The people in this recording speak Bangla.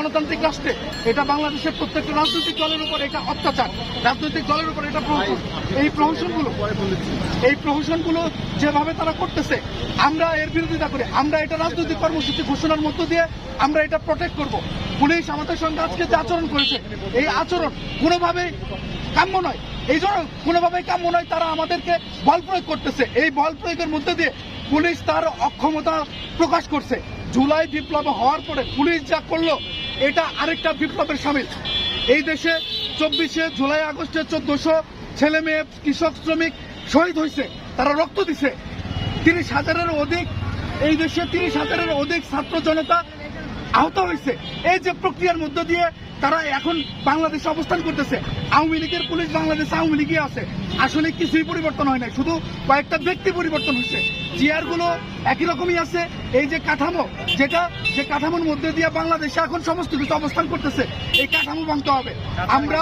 গণতান্ত্রিক রাষ্ট্রে এটা বাংলাদেশের প্রত্যেকটা রাজনৈতিক দলের উপর এটা অত্যাচার, রাজনৈতিক দলের উপর এটা প্রহসন। এই প্রহসনগুলো যেভাবে তারা করতেছে আমরা এর বিরোধিতা করি। আমরা এটা রাজনৈতিক কর্মসূচি ঘোষণার মধ্য দিয়ে আমরা এটা প্রোটেক্ট করব। পুলিশ আমাদের সঙ্গে আজকে যে আচরণ করেছে এই আচরণ কোনোভাবেই কাম্য নয়। এই জন্য কোনোভাবেই কাম্য নয়, তারা আমাদেরকে বল প্রয়োগ করতেছে। এই বল প্রয়োগের মধ্যে দিয়ে পুলিশ তার অক্ষমতা প্রকাশ করছে। জুলাই বিপ্লব হওয়ার পরে পুলিশ যা করলো এটা আরেকটা বিপ্লবের শামিল। এই দেশে 24শে জুলাই আগস্টে 1400 ছেলে মেয়ে কৃষক শ্রমিক শহীদ হয়েছে, তারা রক্ত দিছে। 30,000-এর অধিক এই দেশে 30,000-এর অধিক ছাত্র জনতা আহত হয়েছে। এই যে প্রক্রিয়ার মধ্য দিয়ে তারা এখন বাংলাদেশে অবস্থান করতেছে। আওয়ামী লীগের পুলিশ বাংলাদেশে আওয়ামী লীগই আছে, আসলে কিছুই পরিবর্তন হয় নাই, শুধু কয়েকটা ব্যক্তি পরিবর্তন হয়েছে। চেয়ার গুলো একই রকমই আছে। এই যে কাঠামো, যে কাঠামোর মধ্যে দিয়ে বাংলাদেশে এখন সমস্ত কিছু অবস্থান করতেছে, এই কাঠামো ভাঙতে হবে। আমরা